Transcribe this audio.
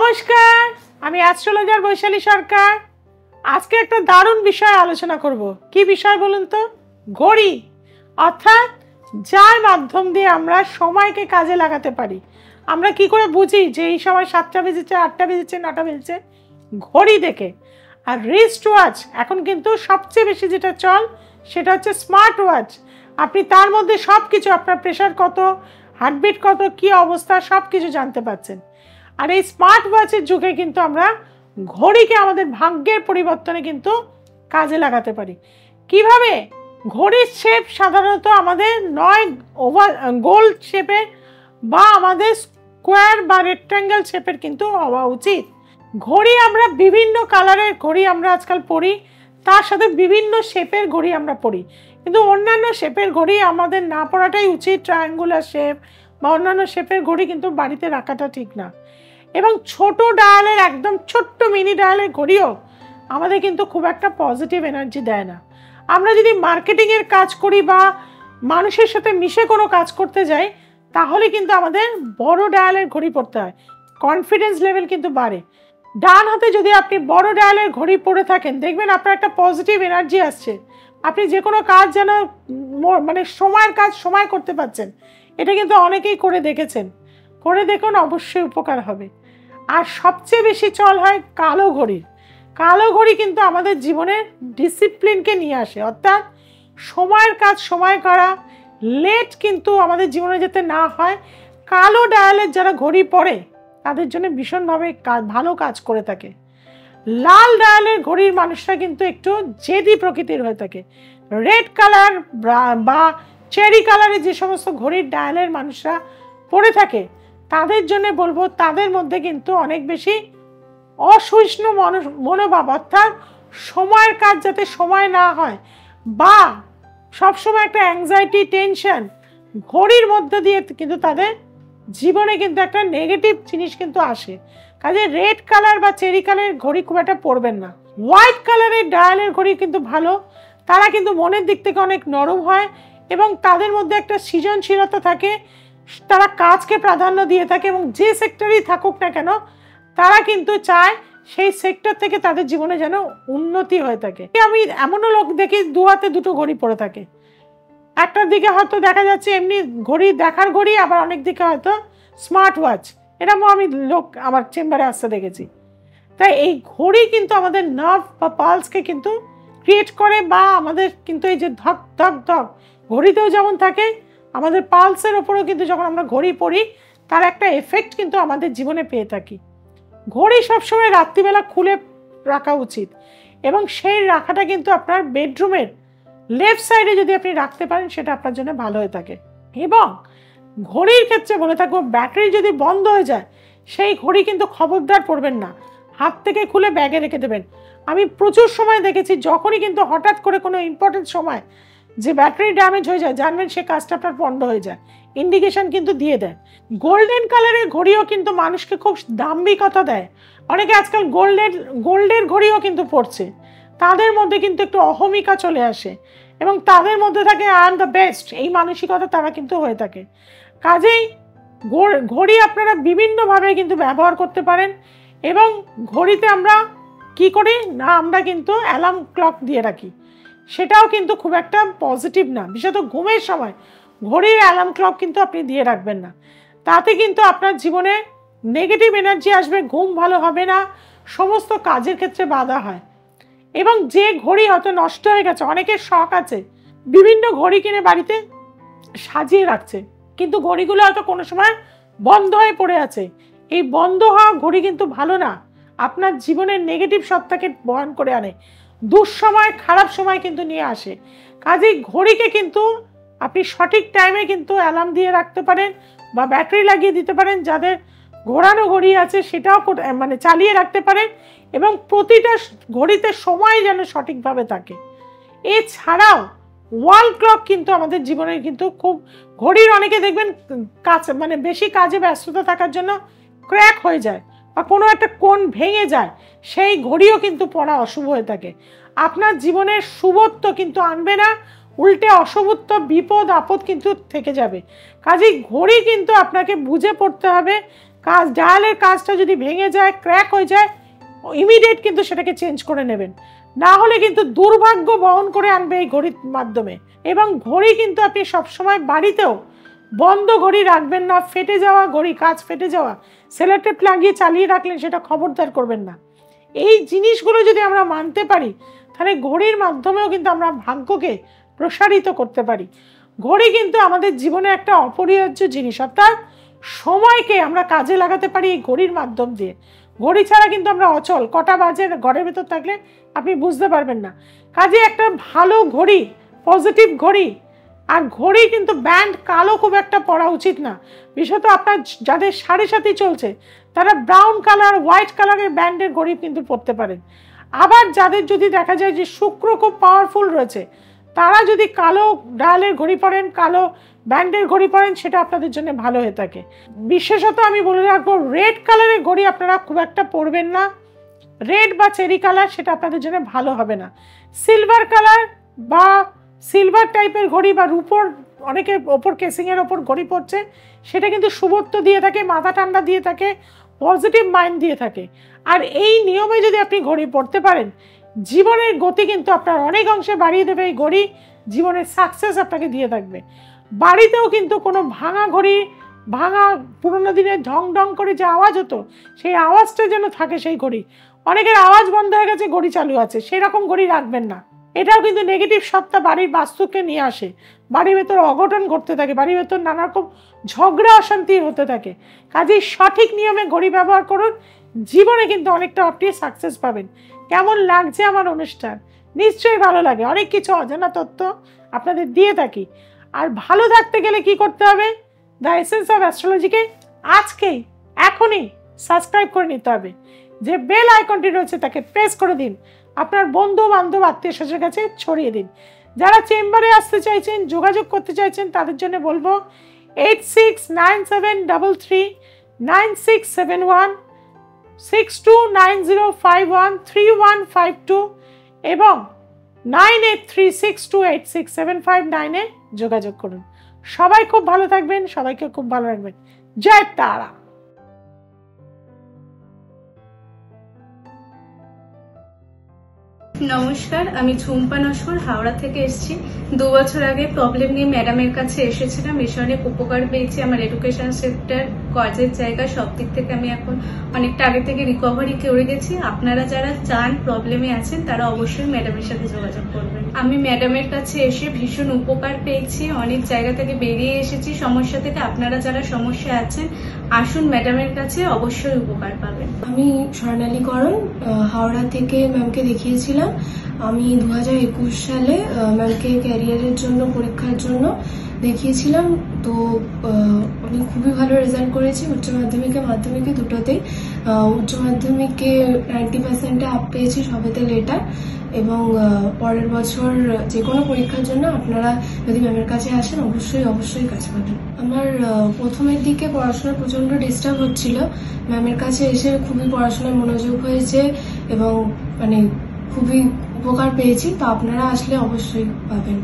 নমস্কার, আমি অ্যাস্ট্রোলজার বৈশালী সরকার। আজকে একটা দারুণ বিষয় আলোচনা করব। কি বিষয় বলুন তো? ঘড়ি, অর্থাৎ যার মাধ্যম দিয়ে আমরা সময়কে কাজে লাগাতে পারি। আমরা কি করে বুঝি যে এই সময় 7টা বেজেছে, 8টা বেজেছে, 9টা বেজেছে? ঘড়ি দেখে। আর রিস্ট ওয়াচ এখন কিন্তু সবচেয়ে বেশি যেটা চল সেটা হচ্ছে স্মার্ট ওয়াচ। আপনি তার মধ্যে সব কিছু, আপনার প্রেশার কত, হার্টবিট কত, কী অবস্থা, সব কিছু জানতে পারছেন। আর এই স্মার্ট ওয়াচের যুগে কিন্তু আমরা ঘড়িকে আমাদের ভাগ্যের পরিবর্তনে কিন্তু কাজে লাগাতে পারি। কিভাবে? ঘড়ির শেপ সাধারণত আমাদের নয় ওভাল গোল শেপের বা আমাদের স্কোয়ার বা রেক্ট্যাঙ্গেল শেপের কিন্তু হওয়া উচিত। ঘড়ি আমরা বিভিন্ন কালারের ঘড়ি আমরা আজকাল পরি, তার সাথে বিভিন্ন শেপের ঘড়ি আমরা পরি, কিন্তু অন্যান্য শেপের ঘড়ি আমাদের না পরাটাই উচিত। ট্রায়াঙ্গুলার শেপ বা অন্যান্য শেপের ঘড়ি কিন্তু বাড়িতে রাখাটা ঠিক না। এবং ছোট ডায়ালের, একদম ছোট্ট মিনি ডায়ালের ঘড়িও আমাদের কিন্তু খুব একটা পজিটিভ এনার্জি দেয় না। আমরা যদি মার্কেটিংয়ের কাজ করি বা মানুষের সাথে মিশে কোনো কাজ করতে যাই, তাহলে কিন্তু আমাদের বড় ডায়ালের ঘড়ি পরতে হয়। কনফিডেন্স লেভেল কিন্তু বাড়ে। ডান হাতে যদি আপনি বড় ডায়ালের ঘড়ি পরে থাকেন, দেখবেন আপনার একটা পজিটিভ এনার্জি আসছে। আপনি যে কোনো কাজ যেন মানে সময়ের কাজ সময় করতে পারছেন। এটা কিন্তু অনেকেই করে দেখেছেন, করে দেখুন, অবশ্যই উপকার হবে। আর সবচেয়ে বেশি চল হয় কালো ঘড়ির। কালো ঘড়ি কিন্তু আমাদের জীবনের ডিসিপ্লিনকে নিয়ে আসে, অর্থাৎ সময়ের কাজ সময় করা, লেট কিন্তু আমাদের জীবনে যাতে না হয়। কালো ডায়ালের যারা ঘড়ি পরে তাদের জন্য ভীষণভাবে ভালো কাজ করে থাকে। লাল ডায়ালের ঘড়ির মানুষরা কিন্তু একটু জেদি প্রকৃতির হয়ে থাকে। রেড কালার বা চেরি কালারের যে সমস্ত ঘড়ির ডায়ালের মানুষরা পরে থাকে, তাদের জন্য বলবো তাদের মধ্যে কিন্তু অনেক বেশি অসহিষ্ণু মনোভাব, অর্থাৎ সময়ের কাজ যাতে সময় না হয় বা সবসময় একটা অ্যাংজাইটি, টেনশন ঘড়ির মধ্যে দিয়ে কিন্তু তাদের জীবনে কিন্তু একটা নেগেটিভ জিনিস কিন্তু আসে। কাজে রেড কালার বা চেরি কালারের ঘড়ি খুব একটা পরবেন না। হোয়াইট কালারের ডায়ালের ঘড়ি কিন্তু ভালো। তারা কিন্তু মনের দিক থেকে অনেক নরম হয় এবং তাদের মধ্যে একটা সৃজনশীলতা থাকে। তারা কাজকে প্রাধান্য দিয়ে থাকে এবং যে সেক্টরেই থাকুক না কেন, তারা কিন্তু চায় সেই সেক্টর থেকে তাদের জীবনে যেন উন্নতি হয়ে থাকে। আমি এমনও লোক দেখি দু হাতে দুটো ঘড়ি পরে থাকে। একটার দিকে হয়তো দেখা যাচ্ছে এমনি ঘড়ি, দেখার ঘড়ি, আবার অনেক দিকে হয়তো স্মার্ট ওয়াচ। এরকম আমি লোক আমার চেম্বারে আসতে দেখেছি। তাই এই ঘড়ি কিন্তু আমাদের নার্ভ বা পালসকে কিন্তু ক্রিয়েট করে, বা আমাদের কিন্তু এই যে ধক ধক ধক ঘড়িতেও যেমন থাকে, আমাদের পালসের ওপরেও কিন্তু যখন আমরা ঘড়ি পরি তার একটা এফেক্ট কিন্তু আমাদের জীবনে পেয়ে থাকি। ঘড়ি সবসময় রাত্রিবেলা খুলে রাখা উচিত এবং সেই রাখাটা কিন্তু আপনার বেডরুমের লেফট সাইডে যদি আপনি রাখতে পারেন, সেটা আপনার জন্য ভালো হয়ে থাকে। এবং ঘড়ির ক্ষেত্রে বলে থাকবো, ব্যাটারি যদি বন্ধ হয়ে যায় সেই ঘড়ি কিন্তু খবরদার পড়বেন না, হাত থেকে খুলে ব্যাগে রেখে দেবেন। আমি প্রচুর সময় দেখেছি যখনই কিন্তু হঠাৎ করে কোনো ইম্পর্টেন্ট সময় যে ব্যাটারি ড্যামেজ হয়ে যায়, জানবেন সে কাজটা আপনার বন্ধ হয়ে যায়, ইন্ডিকেশন কিন্তু দিয়ে দেয়। গোল্ডেন কালারের ঘড়িও কিন্তু মানুষকে খুব দাম্ভিকতা দেয়। অনেকে আজকাল গোল্ডের ঘড়িও কিন্তু পড়ছে। তাদের মধ্যে কিন্তু একটু অহমিকা চলে আসে এবং তাদের মধ্যে থাকে আই এম দ্য বেস্ট, এই মানসিকতা তারা কিন্তু হয়ে থাকে। কাজেই ঘড়ি আপনারা বিভিন্নভাবে কিন্তু ব্যবহার করতে পারেন। এবং ঘড়িতে আমরা কি করি না, আমরা কিন্তু অ্যালার্ম ক্লক দিয়ে রাখি, সেটাও কিন্তু খুব একটা পজিটিভ না। বিশেষত ঘুমের সময় ঘড়ির অ্যালার্ম ক্লক কিন্তু আপনি দিয়ে রাখবেন না। তাতে কিন্তু আপনার জীবনে নেগেটিভ এনার্জি আসবে, ঘুম ভালো হবে না, সমস্ত কাজের ক্ষেত্রে বাধা হয়। এবং যে ঘড়ি হয়তো নষ্ট হয়ে গেছে, অনেকের শখ আছে বিভিন্ন ঘড়ি কিনে বাড়িতে সাজিয়ে রাখছে, কিন্তু ঘড়িগুলো হয়তো কোনো সময় বন্ধ হয়ে পড়ে আছে। এই বন্ধ হওয়া ঘড়ি কিন্তু ভালো না, আপনার জীবনের নেগেটিভ সত্তাকে বহন করে আনে, দুঃসময়, খারাপ সময় কিন্তু নিয়ে আসে। কাজেই ঘড়িকে কিন্তু আপনি সঠিক টাইমে কিন্তু অ্যালার্ম দিয়ে রাখতে পারেন বা ব্যাটারি লাগিয়ে দিতে পারেন। যাদের ঘোরানো ঘড়ি আছে সেটাও মানে চালিয়ে রাখতে পারেন এবং প্রতিটা ঘড়িতে সময় যেন সঠিকভাবে থাকে। এছাড়াও ওয়াল ক্লক কিন্তু আমাদের জীবনে কিন্তু খুব, ঘড়ির অনেকে দেখবেন কাজ মানে বেশি কাজে ব্যস্ততা থাকার জন্য ক্র্যাক হয়ে যায় বা কোনো একটা কোণ ভেঙে যায়, সেই ঘড়িও কিন্তু পড়া অশুভ হয়ে থাকে। আপনার জীবনের শুভত্ব কিন্তু আনবে না, উল্টে অশুভত্ব, বিপদ আপদ কিন্তু থেকে যাবে। কাজেই ঘড়ি কিন্তু আপনাকে বুঝে পড়তে হবে, ডায়ালের কাজটা যদি ভেঙে যায়, ক্র্যাক হয়ে যায়, ইমিডিয়েট কিন্তু সেটাকে চেঞ্জ করে নেবেন, না হলে কিন্তু দুর্ভাগ্য বহন করে আনবে এই ঘড়ির মাধ্যমে। এবং ঘড়ি কিন্তু আপনি সবসময় বাড়িতেও বন্ধ ঘড়ি রাখবেন না। ফেটে যাওয়া ঘড়ি, কাজ ফেটে যাওয়া, সেলোটেপ লাগিয়ে চালিয়ে রাখলেন, সেটা খবরদার করবেন না। এই জিনিসগুলো যদি আমরা মানতে পারি, তাহলে ঘড়ির মাধ্যমেও কিন্তু আমরা ভাগ্যকে প্রসারিত করতে পারি। ঘড়ি কিন্তু আমাদের জীবনে একটা অপরিহার্য জিনিস, অর্থাৎ সময়কে আমরা কাজে লাগাতে পারি এই ঘড়ির মাধ্যম দিয়ে। ঘড়ি ছাড়া কিন্তু আমরা অচল। কটা বাজে ঘরের ভেতর থাকলে আপনি বুঝতে পারবেন না। কাজে একটা ভালো ঘড়ি, পজিটিভ ঘড়ি, আর ঘড়ি কিন্তু ব্যান্ড কালো খুব একটা পরা উচিত না। বিশেষত আপনার যাদের সাড়ে সাথে চলছে তারা ব্রাউন কালার, হোয়াইট কালারের ব্যান্ডের ঘড়ি কিন্তু পরতে পারেন। আবার যাদের যদি দেখা যায় যে শুক্র খুব পাওয়ারফুল রয়েছে, তারা যদি কালো ডায়ালের ঘড়ি পরেন, কালো ব্যান্ডের ঘড়ি পরেন, সেটা আপনাদের জন্য ভালো হয়ে থাকে। বিশেষত আমি বলে রাখবো, রেড কালারের ঘড়ি আপনারা খুব একটা পরবেন না। রেড বা চেরি কালার সেটা আপনাদের জন্য ভালো হবে না। সিলভার কালার বা সিলভার টাইপের ঘড়ি বা রূপোর, অনেকে ওপর কেসিংয়ের ওপর ঘড়ি পরছে, সেটা কিন্তু শুভত্ব দিয়ে থাকে, মাথা ঠান্ডা দিয়ে থাকে, পজিটিভ মাইন্ড দিয়ে থাকে। আর এই নিয়মে যদি আপনি ঘড়ি পরতে পারেন, জীবনের গতি কিন্তু আপনার অনেক অংশে বাড়িয়ে দেবে এই ঘড়ি। জীবনের সাকসেস আপনাকে দিয়ে থাকবে। বাড়িতেও কিন্তু কোনো ভাঙা ঘড়ি, ভাঙা পুরোনো দিনের ঢং ঢং করে যে আওয়াজ হতো, সেই আওয়াজটা যেন থাকে সেই ঘড়ি। অনেকের আওয়াজ বন্ধ হয়ে গেছে, ঘড়ি চালু আছে, সেরকম ঘড়ি রাখবেন না। এটাও কিন্তু নেগেটিভ সত্তা বাড়ির বাস্তুকে নিয়ে আসে। বাড়ির ভেতর অঘটন ঘটতে থাকে, বাড়ির ভেতর নানা রকম ঝগড়া অশান্তি হতে থাকে। কাজেই সঠিক নিয়মে ঘড়ি ব্যবহার করুন, জীবনে কিন্তু অনেকটা আপনি সাকসেস পাবেন। কেমন লাগছে আমার অনুষ্ঠান? নিশ্চয়ই ভালো লাগে। অনেক কিছু অজানা তথ্য আপনাদের দিয়ে থাকি। আর ভালো থাকতে গেলে কি করতে হবে? দ্য এসেন্স অফ অ্যাস্ট্রোলজিকে আজকেই, এখনই সাবস্ক্রাইব করে নিতে হবে। যে বেল আইকনটি রয়েছে তাকে প্রেস করে দিন, আপনার বন্ধু বান্ধব আত্মীয় স্বজনের কাছে ছড়িয়ে দিন। যারা চেম্বারে আসতে চাইছেন, যোগাযোগ করতে চাইছেন, তাদের জন্য বলবো 8697339671, 6290513152 এবং 9836286759-এ যোগাযোগ করুন। সবাই খুব ভালো থাকবেন, সবাইকে খুব ভালো রাখবেন। জয় তারা। নমস্কার, আমি ঝুম্পা নস্কর হাওড়া থেকে এসেছি। 2 বছর আগে প্রবলেম নিয়ে ম্যাডামের কাছে এসেছিলাম। এসে অনেক উপকার পেয়েছি। আমার এডুকেশন সেক্টর, কাজের জায়গা, সব দিক থেকে আমি এখন অনেকটা আগে থেকে রিকভারি করে গেছি। আপনারা যারা চান, প্রবলেমে আছেন, তারা অবশ্যই ম্যাডামের সাথে যোগাযোগ করবেন। আমি ম্যাডামের কাছে এসে ভীষণ উপকার পেয়েছি। অনেক জায়গা থেকে বেরিয়ে এসেছি সমস্যা থেকে। আপনারা যারা সমস্যা আছেন, আসুন ম্যাডামের কাছে, অবশ্যই উপকার পাবেন। আমি স্বর্ণালী করণ হাওড়া থেকে ম্যামকে দেখিয়েছিলাম। আমি 2021 সালে ম্যামকে ক্যারিয়ারের জন্য, পরীক্ষার জন্য দেখিয়েছিলাম। তো আমি খুবই ভালো রেজাল্ট করেছি উচ্চ মাধ্যমিকে, মাধ্যমিকে দুটোতেই। উচ্চ মাধ্যমিকে 90% আপ পেয়েছি, সবেতে লেটার। এবং পরের বছর যে কোনো পরীক্ষার জন্য আপনারা যদি ম্যামের কাছে আসেন, অবশ্যই কাজ পাবেন। আমার প্রথমের দিকে পড়াশোনা প্রচন্ড ডিস্টার্ব হচ্ছিল। ম্যামের কাছে এসে খুবই পড়াশোনায় মনোযোগ হয়েছে এবং খুবই উপকার পেয়েছি। তো আপনারা আসলে অবশ্যই পাবেন।